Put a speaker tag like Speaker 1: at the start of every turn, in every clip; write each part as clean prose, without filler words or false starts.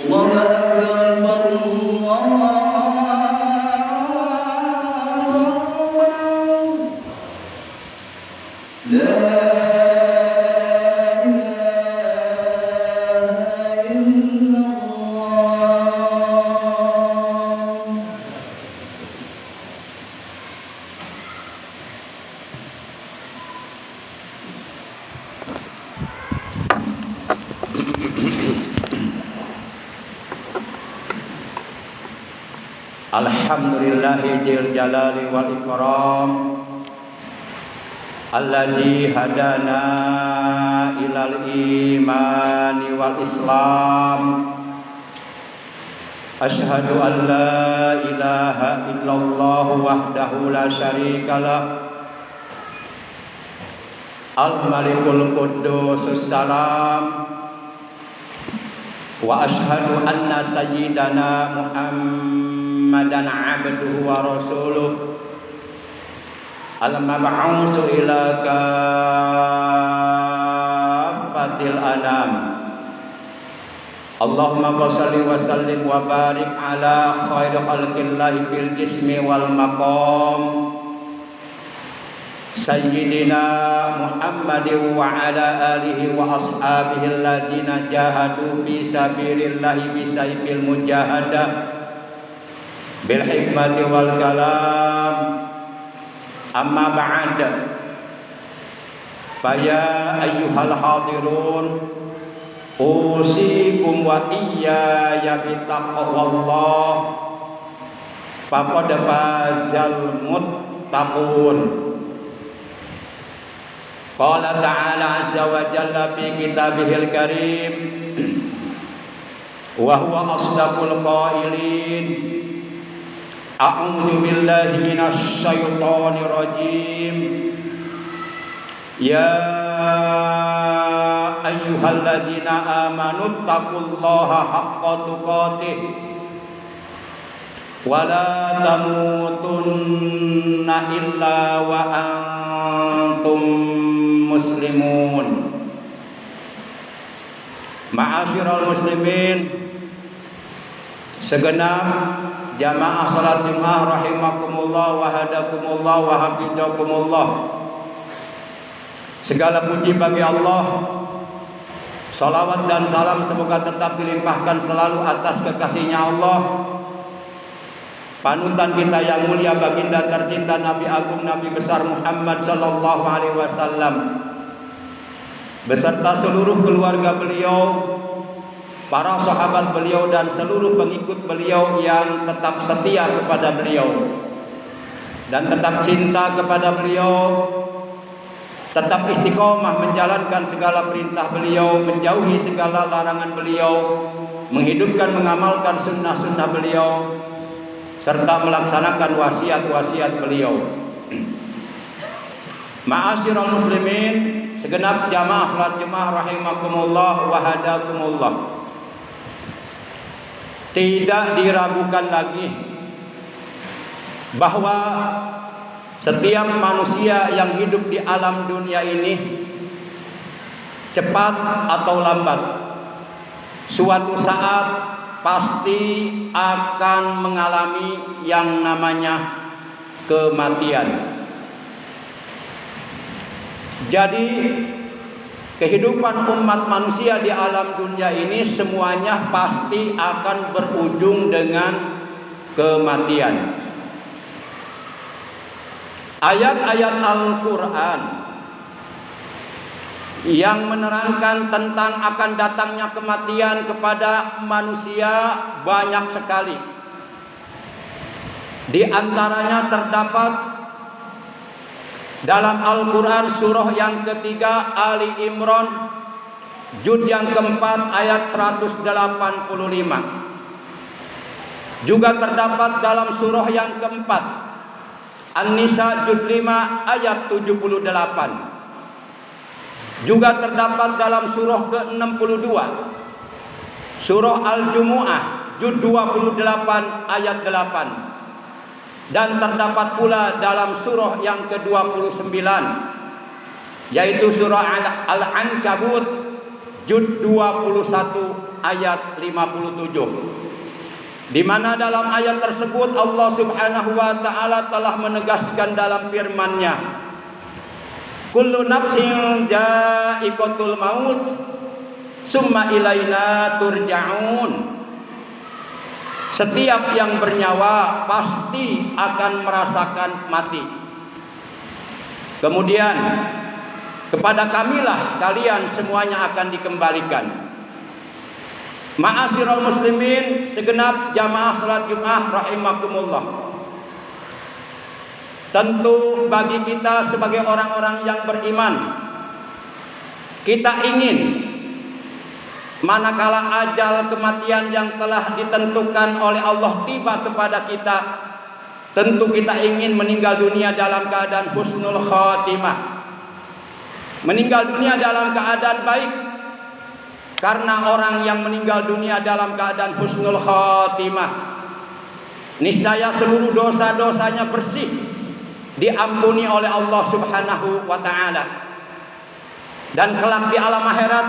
Speaker 1: الله أكبر الله أكبر لا إله إلا الله.
Speaker 2: Alhamdulillahi dzil jalali wal ikram alladzi hadana ilal imani wal islam. Asyhadu an la ilaha illallah wahdahu la syarikalah al malikul quddus salam. Wa asyhadu anna sayyidana Muhammadan abduhu wa rasuluh al-mab'utsu ila kafatil anam. Allahumma shalli wa sallim wa barik ala khairi khalqillahi bil jismi wal maqam Sayyidina Muhammadin wa ala alihi wa ashabihi alladhina jahadu fi sabilillahi bisayfil mujahadah bil hikmati wal kalam. Amma ba'd, faya ayyuhal hadirun usikum wa iyaya bittaqwallah faqad fazal muttaqun. Qala ta'ala azza wa jalla fi kitabihil karim wa huwa asdaqul qailin. A'udzu billahi minasy syaithanir rajim. Ya ayyuhalladzina amanu taqullaha haqqa tuqatih wa la tamutunna illa wa antum muslimun. Ma'asyiral muslimin, segenap jamaah salat Jumat rahimakumullah wa hadakumullah wa hafizakumullah. Segala puji bagi Allah. Salawat dan salam semoga tetap dilimpahkan selalu atas kekasihnya Allah, panutan kita yang mulia baginda tercinta Nabi Agung Nabi besar Muhammad sallallahu alaihi wasallam beserta seluruh keluarga beliau, para sahabat beliau dan seluruh pengikut beliau yang tetap setia kepada beliau dan tetap cinta kepada beliau, tetap istiqomah menjalankan segala perintah beliau, menjauhi segala larangan beliau, menghidupkan mengamalkan sunnah-sunnah beliau serta melaksanakan wasiat-wasiat beliau. Ma'asyiral muslimin, segenap jamaah salat Jumat rahimakumullah wa hadakumullah. Tidak diragukan lagi bahwa setiap manusia yang hidup di alam dunia ini, cepat atau lambat, suatu saat pasti akan mengalami yang namanya kematian. Jadi kehidupan umat manusia di alam dunia ini semuanya pasti akan berujung dengan kematian. Ayat-ayat Al-Quran yang menerangkan tentang akan datangnya kematian kepada manusia banyak sekali. Di antaranya terdapat dalam Al-Quran surah yang ketiga Ali Imran juz yang keempat ayat 185. Juga terdapat dalam surah yang keempat An-Nisa juz 5 ayat 78. Juga terdapat dalam surah ke-62 surah Al-Jumu'ah juz 28 ayat 8. Dan terdapat pula dalam surah yang ke-29 yaitu surah Al-Ankabut Juz 21 ayat 57. Di mana dalam ayat tersebut Allah Subhanahu wa taala telah menegaskan dalam firman-Nya, kullu nafsin dha'iqatul maut summa ilaina turja'un. Setiap yang bernyawa pasti akan merasakan mati. Kemudian kepada kamilah kalian semuanya akan dikembalikan. Ma'asyiral muslimin, segenap jamaah salat Jumat rahimakumullah. Tentu bagi kita sebagai orang-orang yang beriman, kita ingin manakala ajal kematian yang telah ditentukan oleh Allah tiba kepada kita, tentu kita ingin meninggal dunia dalam keadaan husnul khatimah, meninggal dunia dalam keadaan baik. Karena orang yang meninggal dunia dalam keadaan husnul khatimah, niscaya seluruh dosa-dosanya bersih, diampuni oleh Allah Subhanahu wa taala. Dan kelak di alam akhirat,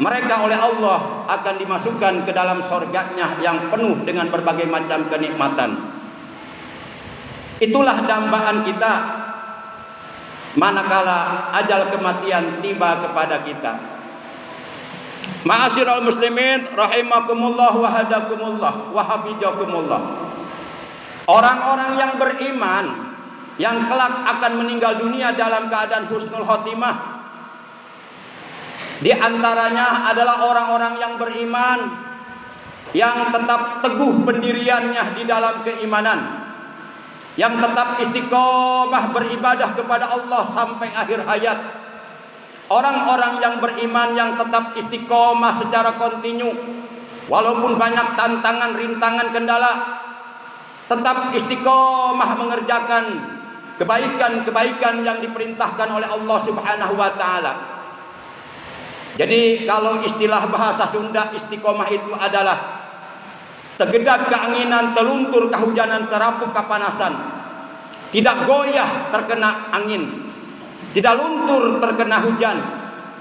Speaker 2: mereka oleh Allah akan dimasukkan ke dalam surganya yang penuh dengan berbagai macam kenikmatan. Itulah dambaan kita manakala ajal kematian tiba kepada kita. Ma'asyiral muslimin rahimakumullah wa hadakumullah wa hafizakumullah. Orang-orang yang beriman yang kelak akan meninggal dunia dalam keadaan husnul khotimah, di antaranya adalah orang-orang yang beriman yang tetap teguh pendiriannya di dalam keimanan, yang tetap istiqomah beribadah kepada Allah sampai akhir hayat. Orang-orang yang beriman yang tetap istiqomah secara kontinu, walaupun banyak tantangan, rintangan, kendala, tetap istiqomah mengerjakan kebaikan-kebaikan yang diperintahkan oleh Allah Subhanahu wa taala. Jadi kalau istilah bahasa Sunda, istiqomah itu adalah tegedap keanginan, teluntur kehujanan, terapuk kepanasan, tidak goyah terkena angin, tidak luntur terkena hujan,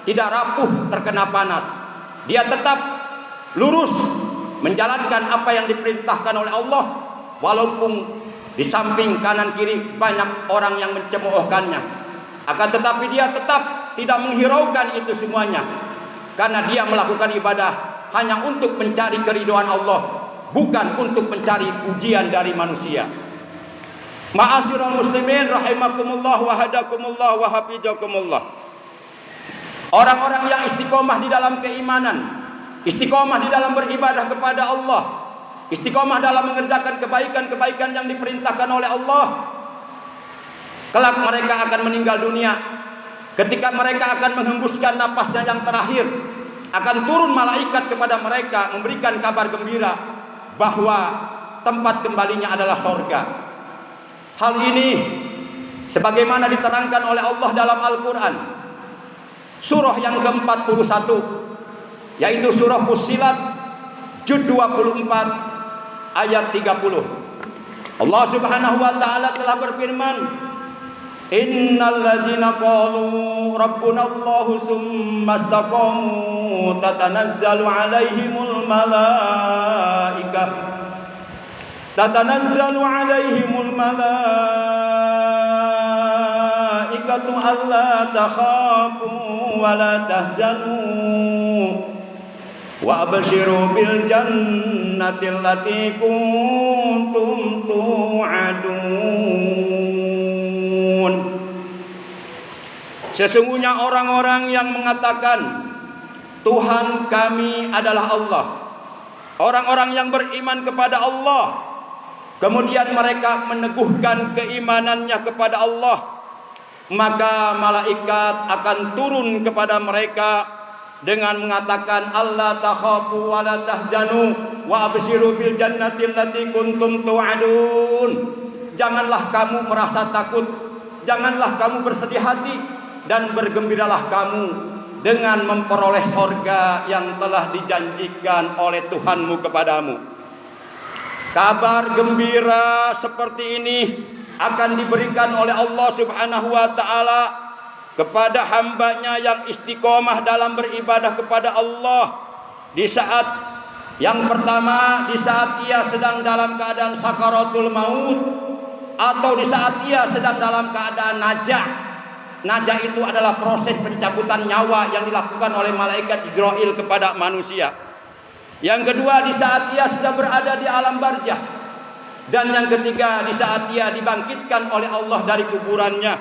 Speaker 2: tidak rapuh terkena panas. Dia tetap lurus menjalankan apa yang diperintahkan oleh Allah, walaupun di samping kanan kiri banyak orang yang mencemoohkannya. Akan tetapi dia tetap tidak menghiraukan itu semuanya, karena dia melakukan ibadah hanya untuk mencari keridhaan Allah, bukan untuk mencari pujian dari manusia. Ma'asyiral muslimin rahimakumullah wa hadakumullah wa hafizakumullah. Orang-orang yang istiqomah di dalam keimanan, istiqomah di dalam beribadah kepada Allah, istiqomah dalam mengerjakan kebaikan-kebaikan yang diperintahkan oleh Allah, kelak mereka akan meninggal dunia. Ketika mereka akan menghembuskan napasnya yang terakhir, akan turun malaikat kepada mereka memberikan kabar gembira bahwa tempat kembalinya adalah sorga. Hal ini sebagaimana diterangkan oleh Allah dalam Al-Quran, surah yang ke-41, yaitu surah Fussilat, Juz 24 ayat 30. Allah Subhanahu wa taala telah berfirman, innal ladzina qalu rabbuna Allah tsumma istaqamu tatanazzalu alaihimul malaikah tatanazzalu alaihimul malaikatu alla takhafu wa la tahzanu wa abshiru bil jannati allati kuntum tu'adun. Sesungguhnya orang-orang yang mengatakan Tuhan kami adalah Allah, orang-orang yang beriman kepada Allah, kemudian mereka meneguhkan keimanannya kepada Allah, maka malaikat akan turun kepada mereka dengan mengatakan alla takhafu wa la tahzanu wa abshiru bil jannati allati kuntum tu'adun. Janganlah kamu merasa takut, janganlah kamu bersedih hati, dan bergembiralah kamu dengan memperoleh sorga yang telah dijanjikan oleh Tuhanmu kepadamu. Kabar gembira seperti ini akan diberikan oleh Allah Subhanahu wa taala kepada hambanya yang istiqomah dalam beribadah kepada Allah di saat yang pertama, di saat ia sedang dalam keadaan sakaratul maut, atau di saat ia sedang dalam keadaan najah. Najah itu adalah proses pencabutan nyawa yang dilakukan oleh malaikat Jibril kepada manusia. Yang kedua, di saat ia sudah berada di alam barzah. Dan yang ketiga, di saat ia dibangkitkan oleh Allah dari kuburannya.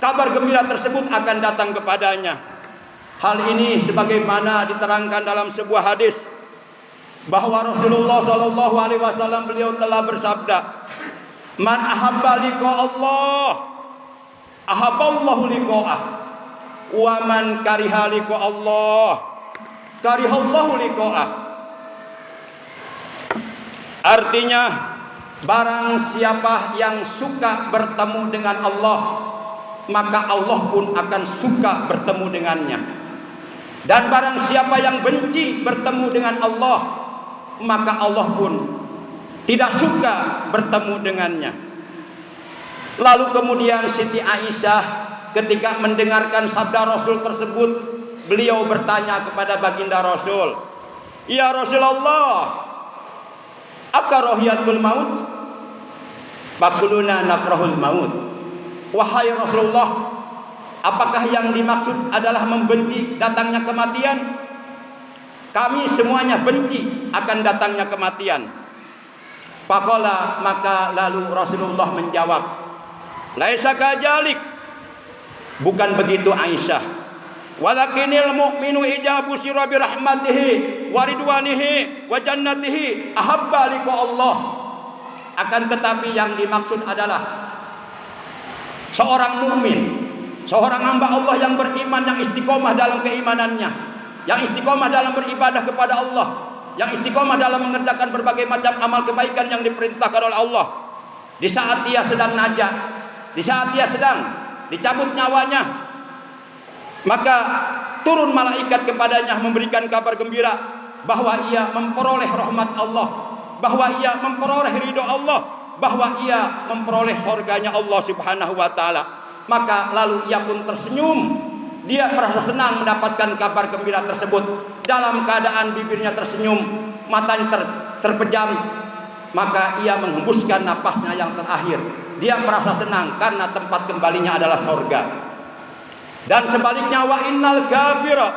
Speaker 2: Kabar gembira tersebut akan datang kepadanya. Hal ini sebagaimana diterangkan dalam sebuah hadis bahwa Rasulullah SAW beliau telah bersabda, "Man ahabba liqa Allah, ahabballahu liqa'ah, wa man kariha liqa Allah, karihallahu liqa'ah." Artinya, barang siapa yang suka bertemu dengan Allah, maka Allah pun akan suka bertemu dengannya. Dan barang siapa yang benci bertemu dengan Allah, maka Allah pun tidak suka bertemu dengannya. Lalu kemudian Siti Aisyah ketika mendengarkan sabda Rasul tersebut, beliau bertanya kepada baginda Rasul, "Ya Rasulullah, akarahiyatul maut?" Faquluna nakrahul maut. Wahai Rasulullah, apakah yang dimaksud adalah membenci datangnya kematian? Kami semuanya benci akan datangnya kematian. Faqala, maka lalu Rasulullah menjawab, "Laisa kadzalik." Bukan begitu Aisyah. "Walakinil mu'minu ijabu sira bi rahmatihi wa ridwanihi wa jannatihi ahabba liqa Allah." Akan tetapi yang dimaksud adalah seorang mukmin, seorang hamba Allah yang beriman, yang istiqomah dalam keimanannya, yang istiqomah dalam beribadah kepada Allah, yang istiqomah dalam mengerjakan berbagai macam amal kebaikan yang diperintahkan oleh Allah. Di saat ia sedang najah, di saat ia sedang dicabut nyawanya, maka turun malaikat kepadanya memberikan kabar gembira bahwa ia memperoleh rahmat Allah, bahwa ia memperoleh ridho Allah, bahwa ia memperoleh surganya Allah Subhanahu wa taala. Maka lalu ia pun tersenyum. Dia merasa senang mendapatkan kabar gembira tersebut. Dalam keadaan bibirnya tersenyum, matanya terpejam, maka ia menghembuskan napasnya yang terakhir. Dia merasa senang karena tempat kembalinya adalah surga. Dan sebaliknya, wa innal kafira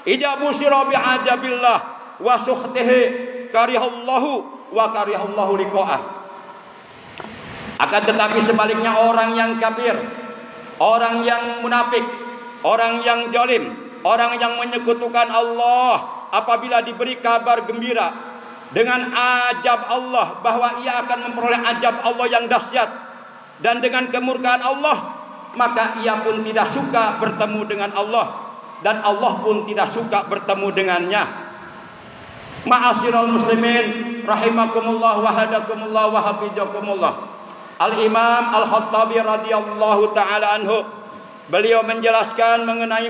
Speaker 2: ijabu sira bi ajabillah wa sukhtihi karihallahu wa karihallahu liqa'ah. Akan tetapi sebaliknya, orang yang kafir, orang yang munafik, orang yang zalim, orang yang menyekutukan Allah, apabila diberi kabar gembira dengan ajab Allah, bahwa ia akan memperoleh ajab Allah yang dahsyat dan dengan kemurkaan Allah, maka ia pun tidak suka bertemu dengan Allah, dan Allah pun tidak suka bertemu dengannya. Ma'asyiral muslimin rahimakumullah wa hadakumullah wa hafizakumullah. Al-Imam Al-Khattabi radhiyallahu taala anhu, beliau menjelaskan mengenai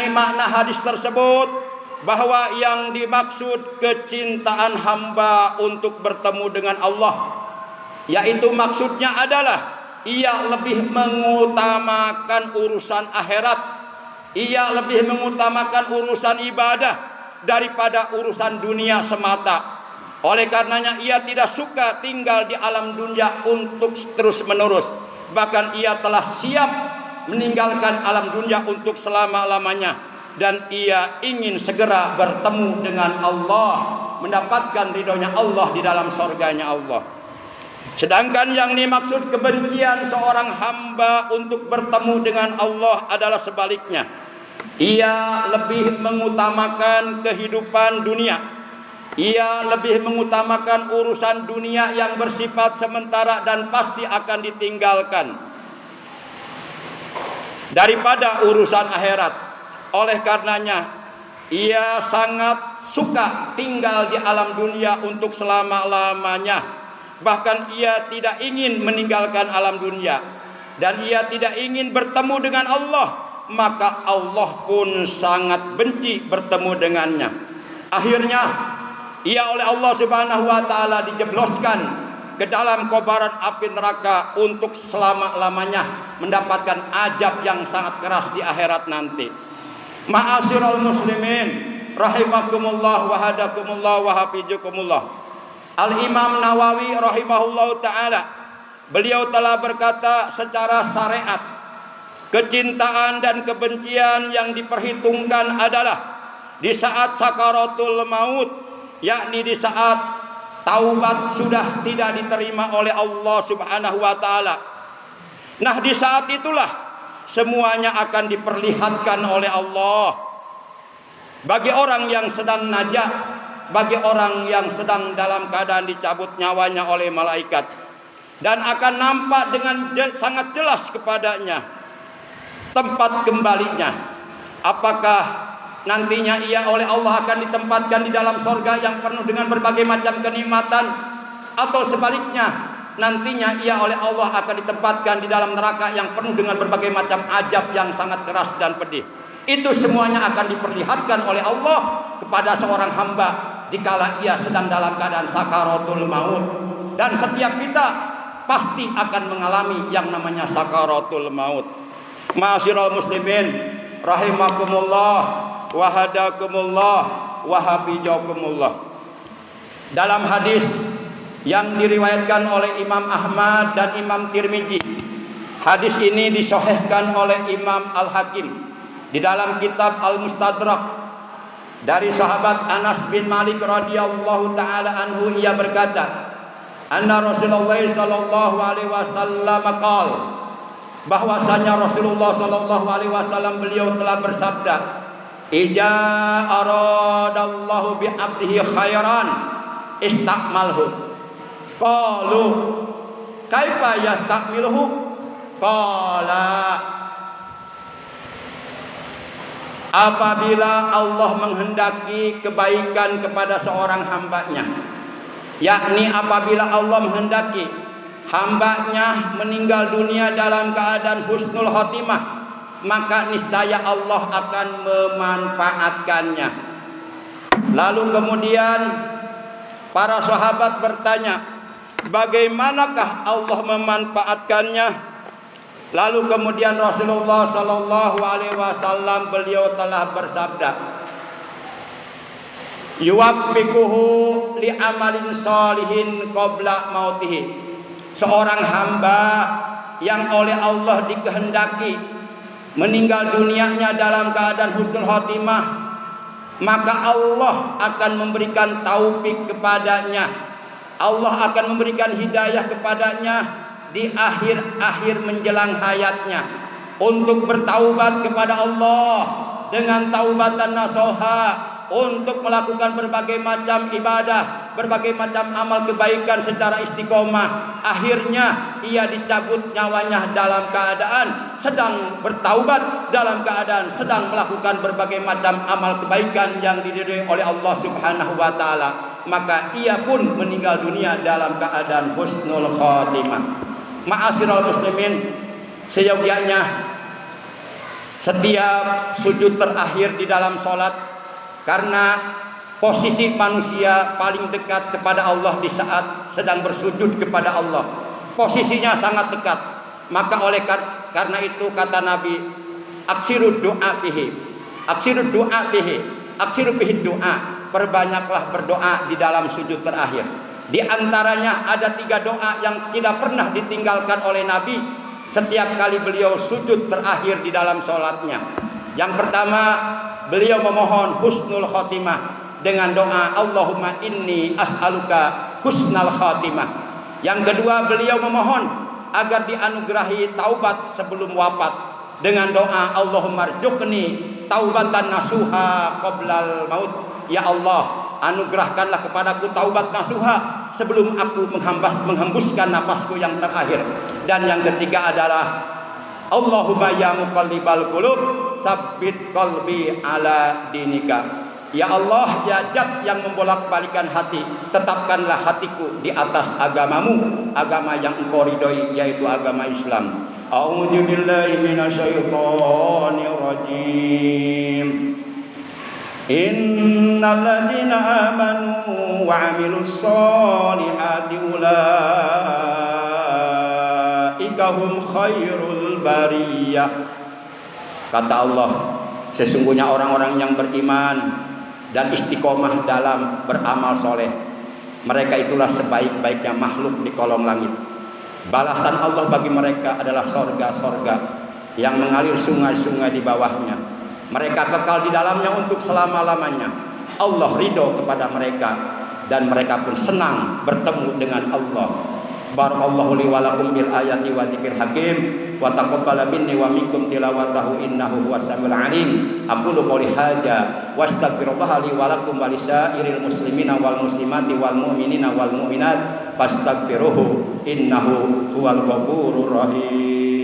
Speaker 2: makna hadis tersebut, bahwa yang dimaksud kecintaan hamba untuk bertemu dengan Allah, yaitu maksudnya adalah ia lebih mengutamakan urusan akhirat, ia lebih mengutamakan urusan ibadah daripada urusan dunia semata. Oleh karenanya ia tidak suka tinggal di alam dunia untuk terus menerus. Bahkan ia telah siap meninggalkan alam dunia untuk selama-lamanya. Dan ia ingin segera bertemu dengan Allah, mendapatkan ridhonya Allah di dalam surganya Allah. Sedangkan yang dimaksud kebencian seorang hamba untuk bertemu dengan Allah adalah sebaliknya. Ia lebih mengutamakan kehidupan dunia. Ia lebih mengutamakan urusan dunia yang bersifat sementara dan pasti akan ditinggalkan daripada urusan akhirat. Oleh karenanya ia sangat suka tinggal di alam dunia untuk selama-lamanya. Bahkan ia tidak ingin meninggalkan alam dunia, dan ia tidak ingin bertemu dengan Allah, maka Allah pun sangat benci bertemu dengannya. Akhirnya ia oleh Allah Subhanahu wa taala dijebloskan ke dalam kobaran api neraka untuk selama-lamanya mendapatkan azab yang sangat keras di akhirat nanti. Ma'asyiral muslimin rahimakumullah wa hadakumullah wa hafizukumullah. Al-Imam Nawawi rahimahullahu taala, beliau telah berkata secara syariat, kecintaan dan kebencian yang diperhitungkan adalah di saat sakaratul maut, yakni di saat taubat sudah tidak diterima oleh Allah Subhanahu wa taala. Nah, di saat itulah semuanya akan diperlihatkan oleh Allah bagi orang yang sedang najah, bagi orang yang sedang dalam keadaan dicabut nyawanya oleh malaikat, dan akan nampak dengan sangat jelas kepadanya tempat kembalinya. Apakah nantinya ia oleh Allah akan ditempatkan di dalam sorga yang penuh dengan berbagai macam kenikmatan, atau sebaliknya nantinya ia oleh Allah akan ditempatkan di dalam neraka yang penuh dengan berbagai macam azab yang sangat keras dan pedih. Itu semuanya akan diperlihatkan oleh Allah kepada seorang hamba dikala ia sedang dalam keadaan sakaratul maut. Dan setiap kita pasti akan mengalami yang namanya sakaratul maut. Ma'asyiral muslimin rahimakumullah wa hadakumullah wa hafizakumullah. Dalam hadis yang diriwayatkan oleh Imam Ahmad dan Imam Tirmizi, hadis ini disahihkan oleh Imam Al-Hakim di dalam kitab Al-Mustadrak dari sahabat Anas bin Malik radhiyallahu taala anhu, ia berkata, anna Rasulullah sallallahu alaihi wasallam qaal, bahwasanya Rasulullah sallallahu alaihi wasallam beliau telah bersabda, ija aradallahu bi 'abdihi khairan istakmalhu. Qalu kaifa yastakmiluhu? Qala, apabila Allah menghendaki kebaikan kepada seorang hambanya, yakni apabila Allah menghendaki hambanya meninggal dunia dalam keadaan husnul khotimah, maka niscaya Allah akan memanfaatkannya. Lalu kemudian para sahabat bertanya, bagaimanakah Allah memanfaatkannya? Lalu kemudian Rasulullah sallallahu alaihi wasallam beliau telah bersabda, yuwaffiquhu li amalin sholihin qabla mautihi. Seorang hamba yang oleh Allah dikehendaki meninggal dunianya dalam keadaan husnul khotimah, maka Allah akan memberikan taufik kepadanya. Allah akan memberikan hidayah kepadanya di akhir-akhir menjelang hayatnya untuk bertaubat kepada Allah dengan taubatan nasuha, untuk melakukan berbagai macam ibadah, berbagai macam amal kebaikan secara istiqomah. Akhirnya ia dicabut nyawanya dalam keadaan sedang bertaubat, dalam keadaan sedang melakukan berbagai macam amal kebaikan yang diridhoi oleh Allah Subhanahu wa taala. Maka ia pun meninggal dunia dalam keadaan husnul khotimah. Ma'asyiral muslimin, seyogianya setiap sujud terakhir di dalam salat, karena posisi manusia paling dekat kepada Allah di saat sedang bersujud kepada Allah, posisinya sangat dekat. Maka oleh karena itu kata Nabi, aksiru doa fihi, aksiru doa fihi, aksiru fihi doa, perbanyaklah berdoa di dalam sujud terakhir. Di antaranya ada 3 doa yang tidak pernah ditinggalkan oleh Nabi setiap kali beliau sujud terakhir di dalam sholatnya. Yang pertama, beliau memohon husnul khotimah dengan doa Allahumma inni as'aluka husnal khotimah. Yang kedua, beliau memohon agar dianugerahi taubat sebelum wafat dengan doa Allahumma rzuqni taubatan nasuha qoblal maut. Ya Allah, anugerahkanlah kepadaku taubat nasuha sebelum aku menghembuskan nafasku yang terakhir. Dan yang ketiga adalah Allahumma ya muqallibal qulub sabbit qalbi ala dinika. Ya Allah, ya Zat yang membolak-balikan hati, tetapkanlah hatiku di atas agamamu, agama yang engkau ridhoi, yaitu agama Islam. A'udzu billahi minasyaitonir rajim. Innal ladzina amanu wa 'amilus sholihati ulaika hum khairul bariyah. Kata Allah, sesungguhnya orang-orang yang beriman dan istiqomah dalam beramal soleh, mereka itulah sebaik-baiknya makhluk di kolong langit. Balasan Allah bagi mereka adalah sorga-sorga yang mengalir sungai-sungai di bawahnya. Mereka kekal di dalamnya untuk selama-lamanya. Allah ridho kepada mereka dan mereka pun senang bertemu dengan Allah. Barakallahu li wa lakum bil ayati wa dzikril hakim wa taqabbala minni wa minkum tilawatahu innahu huwas samiul alim. Aqulu qouli hadza wa astaghfirullaha li wa lakum wa lisairil muslimina wal muslimati wal mu'minina wal mu'minat fastaghfiruhu innahu huwal ghafurur rahim.